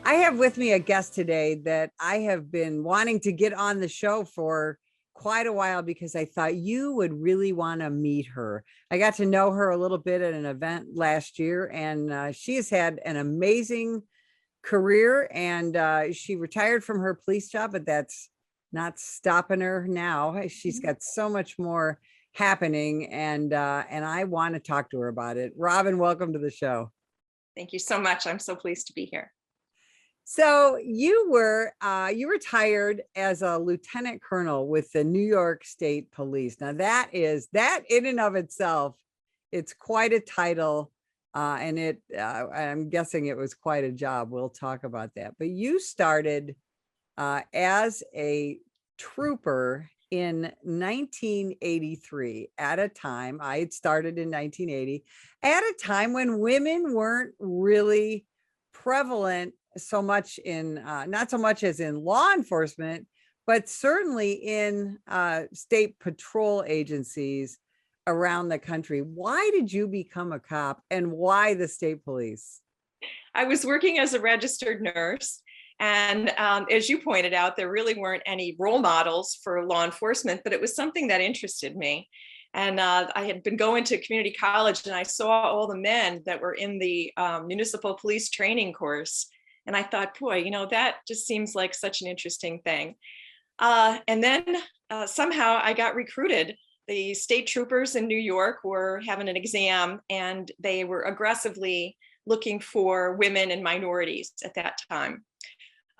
I have with me a guest today that I have been wanting to get on the show for quite a while because I thought you would really want to meet her. I got to know her a little bit at an event last year, and she has had an amazing career. And she retired from her police job, but that's not stopping her now. She's got so much more happening, and I want to talk to her about it. Robin, welcome to the show. Thank you so much. I'm so pleased to be here. So you retired as a lieutenant colonel with the New York State Police. Now that in and of itself, it's quite a title, and I'm guessing it was quite a job. We'll talk about that. But you started as a trooper in 1983 at a time. I had started in 1980 at a time when women weren't really prevalent so much in not so much as in law enforcement, but certainly in state patrol agencies around the country. Why did you become a cop, and why the state police? I was working as a registered nurse. And as you pointed out, there really weren't any role models for law enforcement, but it was something that interested me. And I had been going to community college, and I saw all the men that were in the municipal police training course. And I thought, boy, that just seems like such an interesting thing. And then somehow I got recruited. The state troopers in New York were having an exam, and they were aggressively looking for women and minorities at that time.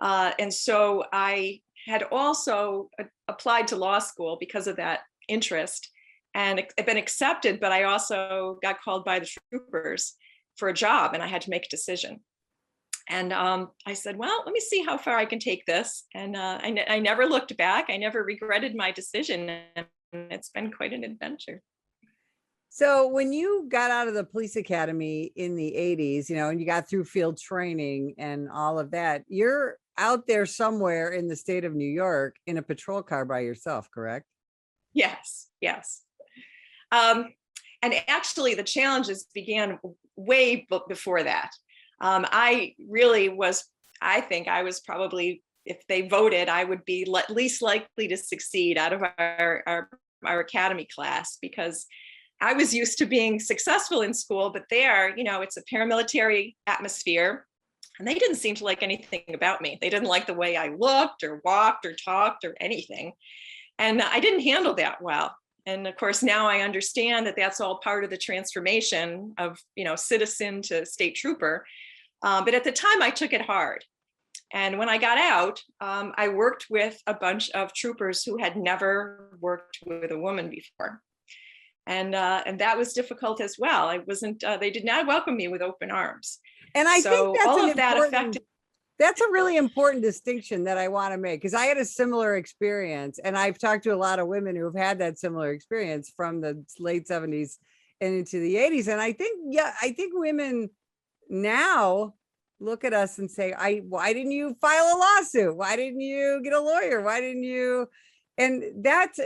And so I had also applied to law school because of that interest, and I've been accepted, but I also got called by the troopers for a job, and I had to make a decision. And I said, well, let me see how far I can take this. And I never looked back. I never regretted my decision. And it's been quite an adventure. So when you got out of the police academy in the 80s, and you got through field training and all of that, you're out there somewhere in the state of New York in a patrol car by yourself, correct? Yes, yes. And actually, the challenges began way before that. I think I was probably, if they voted, I would be least likely to succeed out of our academy class, because I was used to being successful in school, but there, it's a paramilitary atmosphere, and they didn't seem to like anything about me. They didn't like the way I looked or walked or talked or anything. And I didn't handle that well. And of course, now I understand that that's all part of the transformation of, citizen to state trooper. But at the time, I took it hard. And when I got out, I worked with a bunch of troopers who had never worked with a woman before. And that was difficult as well. They did not welcome me with open arms. And I think that's a really important distinction that I want to make, because I had a similar experience, and I've talked to a lot of women who have had that similar experience from the late 70s and into the 80s. And I think women now look at us and say, why didn't you file a lawsuit? Why didn't you get a lawyer? Why didn't you? And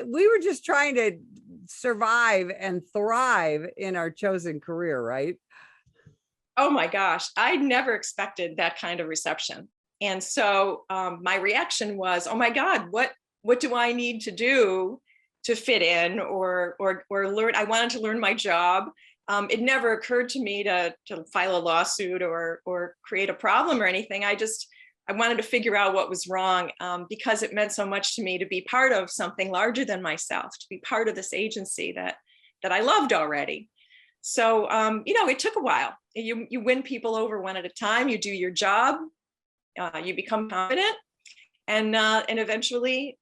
we were just trying to survive and thrive in our chosen career, right? Oh my gosh, I never expected that kind of reception. And so my reaction was, oh my God, what do I need to do to fit in or learn? I wanted to learn my job. It never occurred to me to file a lawsuit or create a problem or anything. I wanted to figure out what was wrong, because it meant so much to me to be part of something larger than myself, to be part of this agency that I loved already. So, it took a while. You win people over one at a time. You do your job, you become confident, and eventually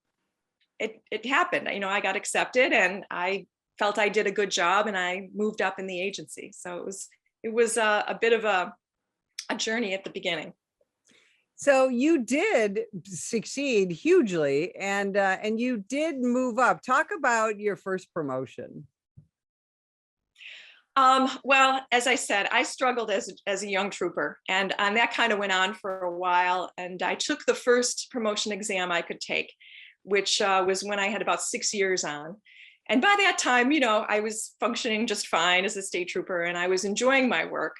it happened. I got accepted, and I felt I did a good job, and I moved up in the agency. So it was a bit of a journey at the beginning. So you did succeed hugely, and you did move up. Talk about your first promotion. Well, as I said, I struggled as a young trooper, and that kind of went on for a while. And I took the first promotion exam I could take, which was when I had about 6 years on. And by that time, I was functioning just fine as a state trooper, and I was enjoying my work.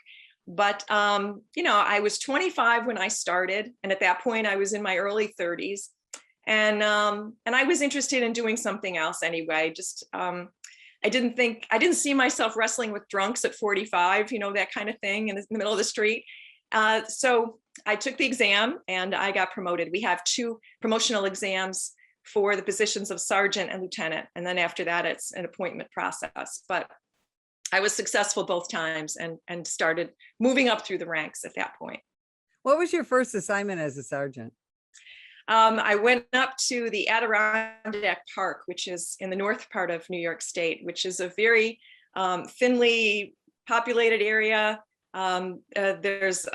But I was 25 when I started, and at that point, I was in my early 30s, and I was interested in doing something else anyway. Just I didn't see myself wrestling with drunks at 45, that kind of thing in the middle of the street. So I took the exam and I got promoted. We have 2 promotional exams for the positions of sergeant and lieutenant. And then after that, it's an appointment process. But I was successful both times and started moving up through the ranks at that point. What was your first assignment as a sergeant? I went up to the Adirondack Park, which is in the north part of New York State, which is a very thinly populated area. There's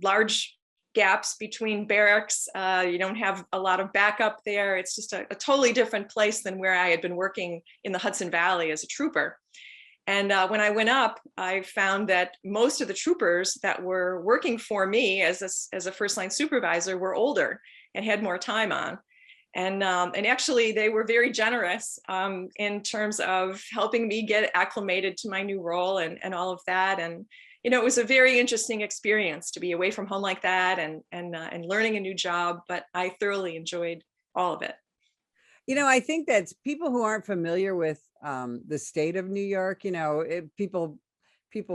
large gaps between barracks. You don't have a lot of backup there. It's just a totally different place than where I had been working in the Hudson Valley as a trooper. And when I went up, I found that most of the troopers that were working for me as a first line supervisor were older and had more time on. And actually, they were very generous in terms of helping me get acclimated to my new role and all of that. And it was a very interesting experience to be away from home like that and learning a new job. But I thoroughly enjoyed all of it. I think that's people who aren't familiar with the state of New York, people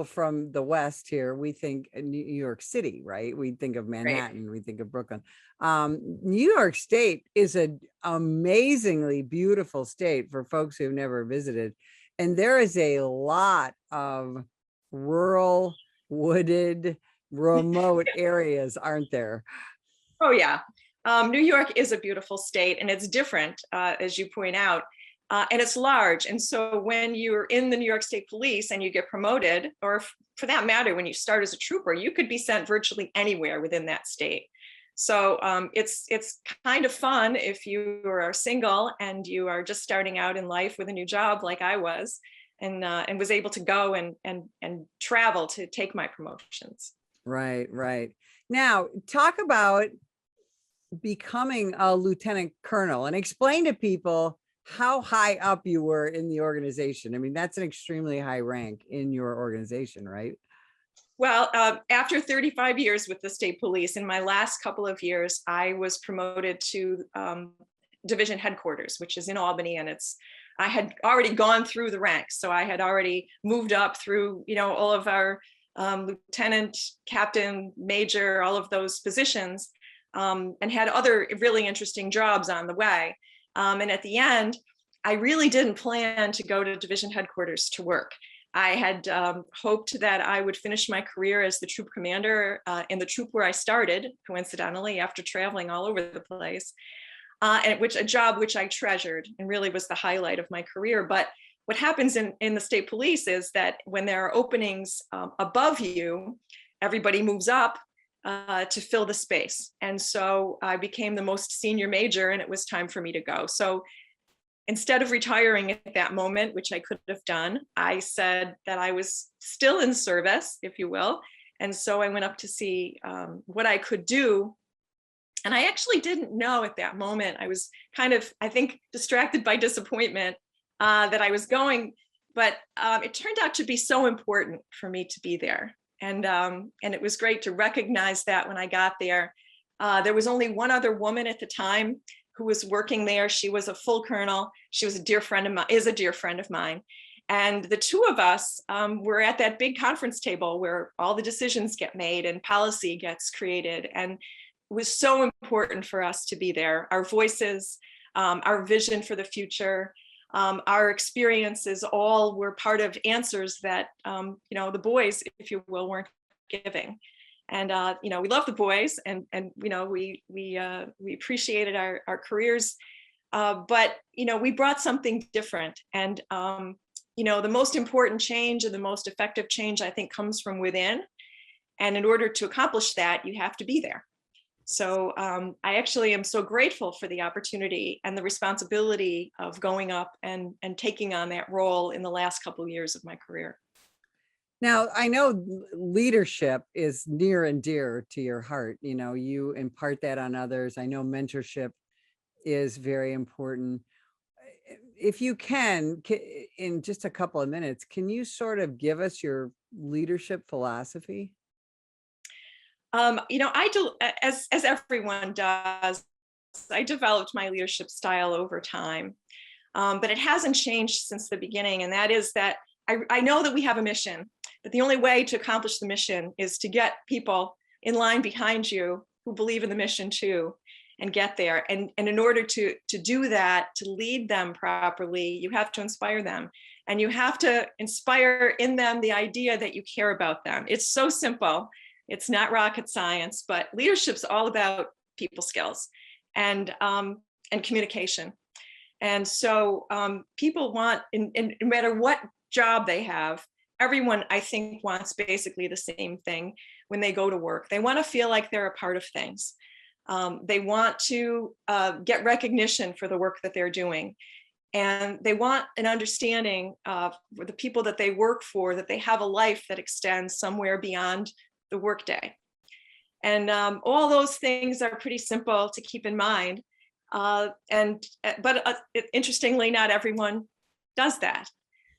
from the West here, we think New York City, right? We think of Manhattan, we think of Brooklyn. New York State is an amazingly beautiful state for folks who've never visited. And there is a lot of rural, wooded, remote areas, aren't there? Oh, yeah. New York is a beautiful state, and it's different, as you point out, and it's large. And so when you're in the New York State Police and you get promoted, or for that matter, when you start as a trooper, you could be sent virtually anywhere within that state. So it's kind of fun if you are single and you are just starting out in life with a new job, like I was, and was able to go and travel to take my promotions. Right, right. Now, talk about becoming a lieutenant colonel and explain to people how high up you were in the organization. I mean, that's an extremely high rank in your organization, right? Well, after 35 years with the state police, in my last couple of years, I was promoted to division headquarters, which is in Albany, and I had already gone through the ranks. So I had already moved up through, all of our lieutenant, captain, major, all of those positions. And had other really interesting jobs on the way. And at the end, I really didn't plan to go to division headquarters to work. I had hoped that I would finish my career as the troop commander in the troop where I started, coincidentally, after traveling all over the place, and a job which I treasured and really was the highlight of my career. But what happens in the state police is that when there are openings above you, everybody moves up to fill the space. And so I became the most senior major, and it was time for me to go. So instead of retiring at that moment, which I could have done, I said that I was still in service, if you will. And so I went up to see what I could do. And I actually didn't know at that moment. I was kind of, I think, distracted by disappointment that I was going. But it turned out to be so important for me to be there. And it was great to recognize that when I got there. There was only one other woman at the time who was working there. She was a full colonel. She was a dear friend of mine, is a dear friend of mine. And the two of us were at that big conference table where all the decisions get made and policy gets created. And it was so important for us to be there. Our voices, our vision for the future, our experiences all were part of answers that, the boys, if you will, weren't giving. And, we love the boys and we appreciated our careers, but, we brought something different. And, the most important change and the most effective change, I think, comes from within. And in order to accomplish that, you have to be there. So I actually am so grateful for the opportunity and the responsibility of going up and taking on that role in the last couple of years of my career. Now, I know leadership is near and dear to your heart. You impart that on others. I know mentorship is very important. If you can, in just a couple of minutes, can you sort of give us your leadership philosophy? I do, as everyone does, I developed my leadership style over time, but it hasn't changed since the beginning. And that is that I know that we have a mission, but the only way to accomplish the mission is to get people in line behind you who believe in the mission too, and get there. And in order to do that, to lead them properly, you have to inspire them. And you have to inspire in them the idea that you care about them. It's so simple. It's not rocket science, but leadership's all about people skills and communication. And so people want, in no matter what job they have, everyone, I think, wants basically the same thing when they go to work. They want to feel like they're a part of things. They want to get recognition for the work that they're doing. And they want an understanding of the people that they work for, that they have a life that extends somewhere beyond the workday. And all those things are pretty simple to keep in mind. But interestingly, not everyone does that.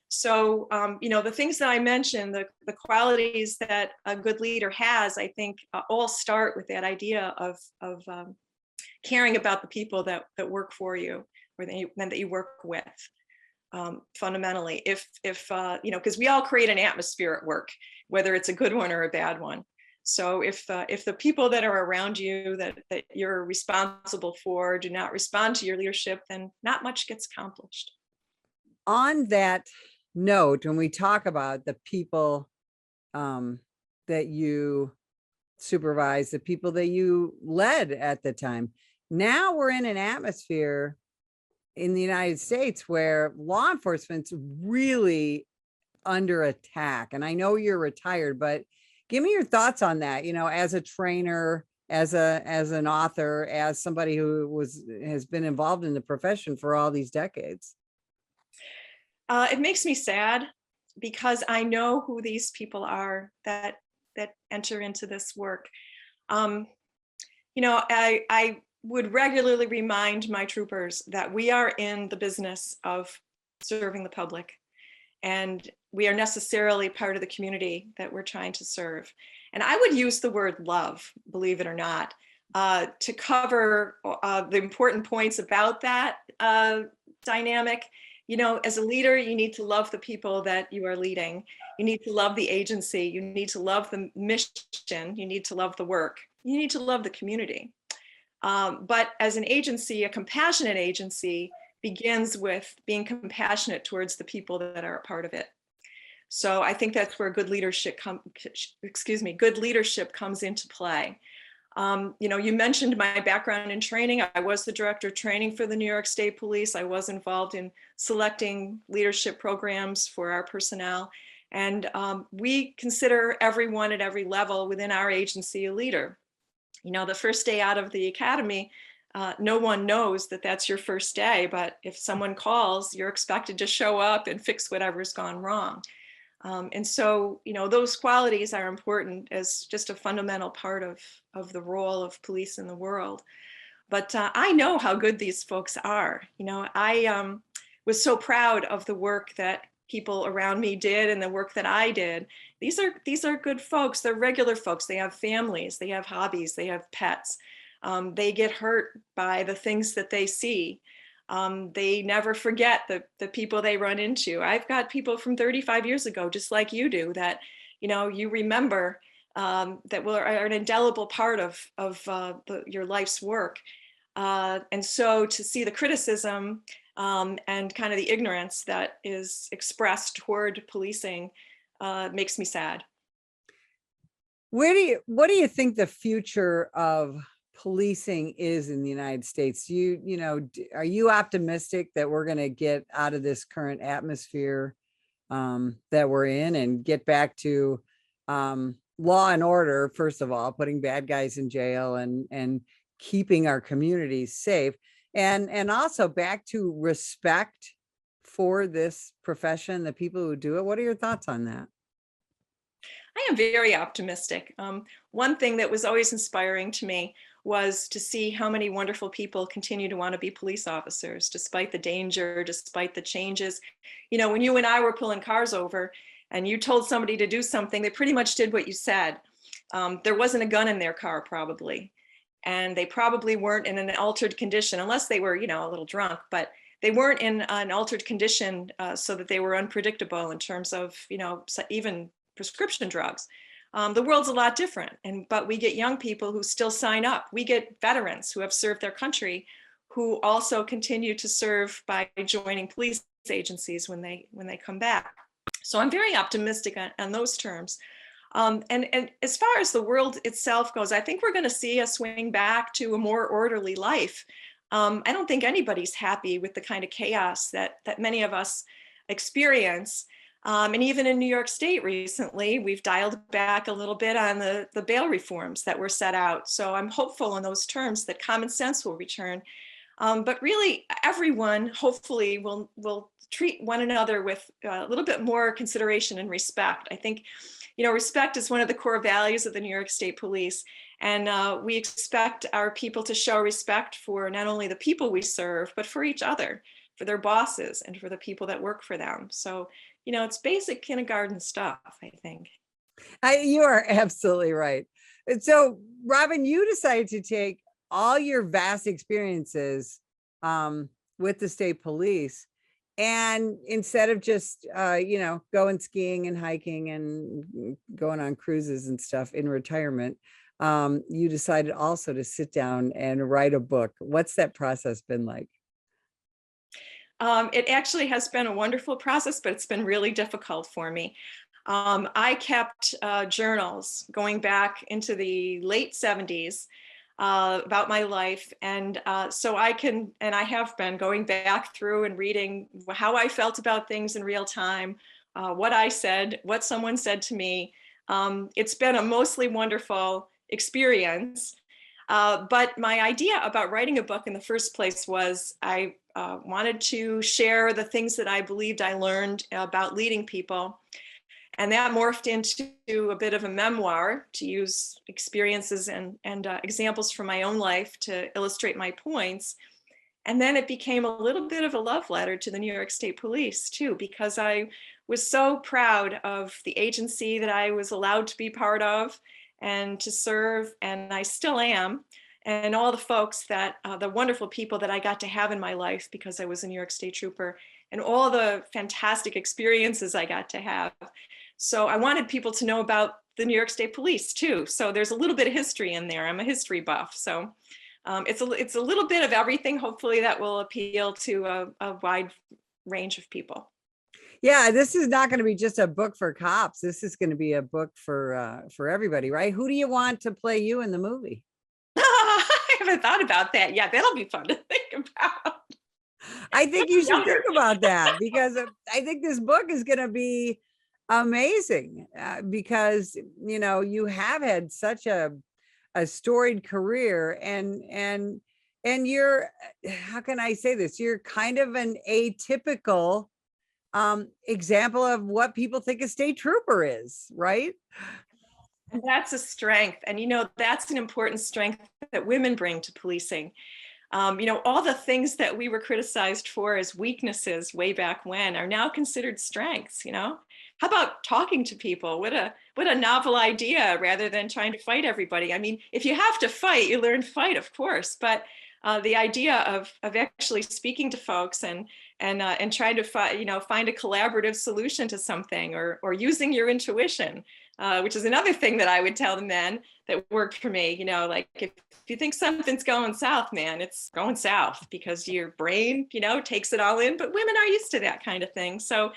So, the things that I mentioned, the qualities that a good leader has, I think all start with that idea of caring about the people that work for you, or that you work with. Fundamentally, if because we all create an atmosphere at work, whether it's a good one or a bad one. So if the people that are around you that you're responsible for do not respond to your leadership, then not much gets accomplished. On that note, when we talk about the people that you supervise, the people that you led at the time, now we're in an atmosphere in the United States where law enforcement's really under attack. And I know you're retired, but give me your thoughts on that, as a trainer, as an author, as somebody who has been involved in the profession for all these decades. It makes me sad because I know who these people are that enter into this work. I would regularly remind my troopers that we are in the business of serving the public, and we are necessarily part of the community that we're trying to serve. And I would use the word love, believe it or not, to cover the important points about that dynamic. As a leader, you need to love the people that you are leading. You need to love the agency. You need to love the mission. You need to love the work. You need to love the community. But as an agency, a compassionate agency begins with being compassionate towards the people that are a part of it. So I think that's where good leadership comes into play. You mentioned my background in training. I was the director of training for the New York State Police. I was involved in selecting leadership programs for our personnel. And we consider everyone at every level within our agency a leader. The first day out of the academy, no one knows that that's your first day, but if someone calls, you're expected to show up and fix whatever's gone wrong. And so, those qualities are important as just a fundamental part of the role of police in the world. But I know how good these folks are. I was so proud of the work that people around me did and the work that I did. These are good folks. They're regular folks. They have families, they have hobbies, they have pets. They get hurt by the things that they see. They never forget the people they run into. I've got people from 35 years ago, just like you do, that you remember that are an indelible part of your life's work. And so to see the criticism and kind of the ignorance that is expressed toward policing makes me sad. What do you think the future of policing is in the United States? Are you optimistic that we're going to get out of this current atmosphere that we're in and get back to law and order, first of all, putting bad guys in jail and keeping our communities safe, and also back to respect for this profession, the people who do it? What are your thoughts on that? I am very optimistic. One thing that was always inspiring to me was to see how many wonderful people continue to want to be police officers, despite the danger, despite the changes. When you and I were pulling cars over and you told somebody to do something, they pretty much did what you said. There wasn't a gun in their car probably. And they probably weren't in an altered condition unless they were, a little drunk, but they weren't in an altered condition so that they were unpredictable in terms of, even prescription drugs. The world's a lot different, but we get young people who still sign up. We get veterans who have served their country who also continue to serve by joining police agencies when they come back. So I'm very optimistic on those terms. And as far as the world itself goes, I think we're going to see a swing back to a more orderly life. I don't think anybody's happy with the kind of chaos that many of us experience. And even in New York State recently, we've dialed back a little bit on the bail reforms that were set out. So I'm hopeful in those terms that common sense will return. But really, everyone hopefully will treat one another with a little bit more consideration and respect. I think, respect is one of the core values of the New York State Police. And we expect our people to show respect for not only the people we serve, but for each other, for their bosses, and for the people that work for them. So, it's basic kindergarten stuff, I think. You are absolutely right. And so, Robin, you decided to take all your vast experiences with the state police, and instead of just going skiing and hiking and going on cruises and stuff in retirement, you decided also to sit down and write a book. What's that process been like? It actually has been a wonderful process, but it's been really difficult for me. I kept journals going back into the late 70s about my life. And so I have been going back through and reading how I felt about things in real time, what I said, what someone said to me. It's been a mostly wonderful experience. But my idea about writing a book in the first place was I wanted to share the things that I believed I learned about leading people. And that morphed into a bit of a memoir to use experiences and examples from my own life to illustrate my points. And then it became a little bit of a love letter to the New York State Police too, because I was so proud of the agency that I was allowed to be part of and to serve, and I still am, and all the folks that, the wonderful people that I got to have in my life because I was a New York State Trooper, and all the fantastic experiences I got to have. So I wanted people to know about the New York State Police too. So there's a little bit of history in there. I'm a history buff. So it's a little bit of everything, hopefully, that will appeal to a wide range of people. Yeah, this is not going to be just a book for cops. This is going to be a book for everybody, right? Who do you want to play you in the movie? I haven't thought about that. Yeah, that'll be fun to think about. I think you should think about that, because I think this book is going to be amazing because, you have had such a storied career, and you're, how can I say this? You're kind of an atypical example of what people think a state trooper is, right? And that's a strength. And, that's an important strength that women bring to policing. All the things that we were criticized for as weaknesses way back when are now considered strengths. How about talking to people? What a novel idea, rather than trying to fight everybody. I mean, if you have to fight, you learn to fight, of course. But the idea of actually speaking to folks and trying to find a collaborative solution to something, or using your intuition, which is another thing that I would tell the men that worked for me. Like, if you think something's going south, man, it's going south, because your brain, takes it all in. But women are used to that kind of thing. So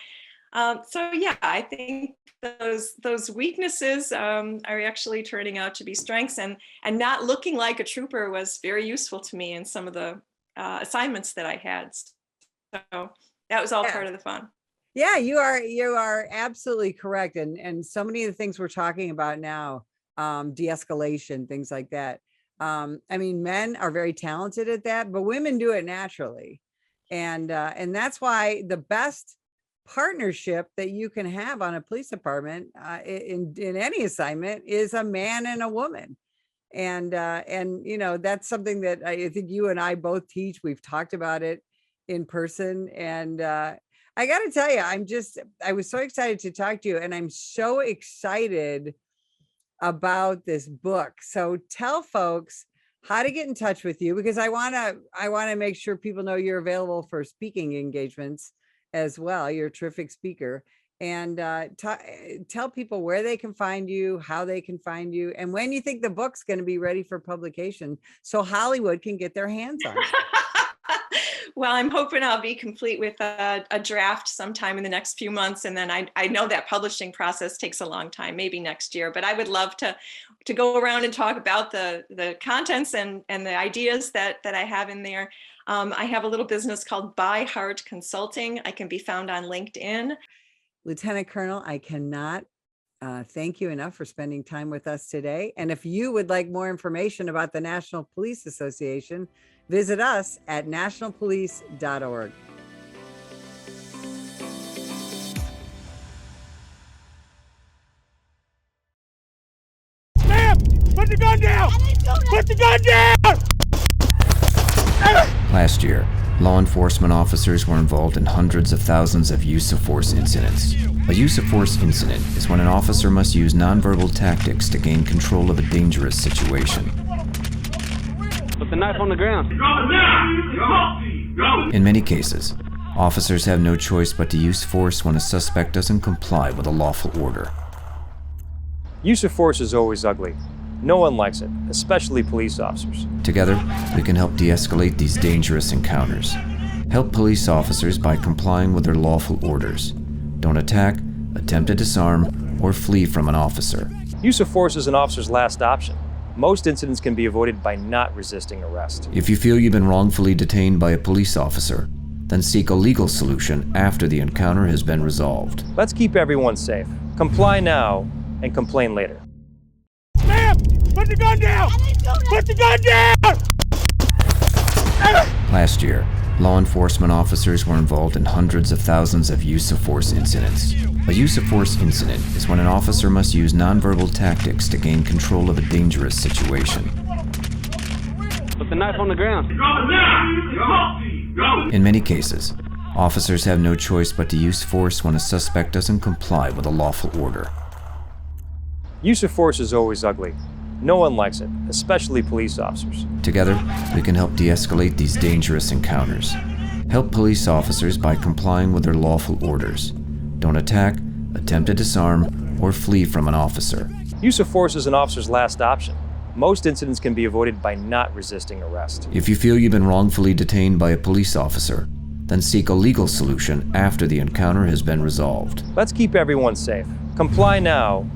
yeah, I think those weaknesses are actually turning out to be strengths, and not looking like a trooper was very useful to me in some of the assignments that I had. So that was all part of the fun. Yeah, you are absolutely correct. And so many of the things we're talking about now, de-escalation, things like that. I mean, men are very talented at that, but women do it naturally. And that's why the best partnership that you can have on a police department in any assignment is a man and a woman. And that's something that I think you and I both teach. We've talked about it in person. And I got to tell you, I was so excited to talk to you, and I'm so excited about this book. So tell folks how to get in touch with you, because I want to make sure people know you're available for speaking engagements as well. You're a terrific speaker. And tell people where they can find you, how they can find you, and when you think the book's going to be ready for publication so Hollywood can get their hands on it. Well, I'm hoping I'll be complete with a draft sometime in the next few months. And then I know that publishing process takes a long time, maybe next year, but I would love to go around and talk about the contents and the ideas that I have in there. I have a little business called By Heart Consulting. I can be found on LinkedIn. Lieutenant Colonel, I cannot thank you enough for spending time with us today. And if you would like more information about the National Police Association, visit us at nationalpolice.org. Ma'am, put the gun down! Put the gun down! Last year, law enforcement officers were involved in hundreds of thousands of use of force incidents. A use of force incident is when an officer must use nonverbal tactics to gain control of a dangerous situation. Put the knife on the ground. In many cases, officers have no choice but to use force when a suspect doesn't comply with a lawful order. Use of force is always ugly. No one likes it, especially police officers. Together, we can help de-escalate these dangerous encounters. Help police officers by complying with their lawful orders. Don't attack, attempt to disarm, or flee from an officer. Use of force is an officer's last option. Most incidents can be avoided by not resisting arrest. If you feel you've been wrongfully detained by a police officer, then seek a legal solution after the encounter has been resolved. Let's keep everyone safe. Comply now and complain later. Ma'am, put the gun down! Put the gun down! Last year, law enforcement officers were involved in hundreds of thousands of use of force incidents. A use of force incident is when an officer must use nonverbal tactics to gain control of a dangerous situation. Put the knife on the ground. In many cases, officers have no choice but to use force when a suspect doesn't comply with a lawful order. Use of force is always ugly. No one likes it, especially police officers. Together, we can help de-escalate these dangerous encounters. Help police officers by complying with their lawful orders. Don't attack, attempt to disarm, or flee from an officer. Use of force is an officer's last option. Most incidents can be avoided by not resisting arrest. If you feel you've been wrongfully detained by a police officer, then seek a legal solution after the encounter has been resolved. Let's keep everyone safe. Comply now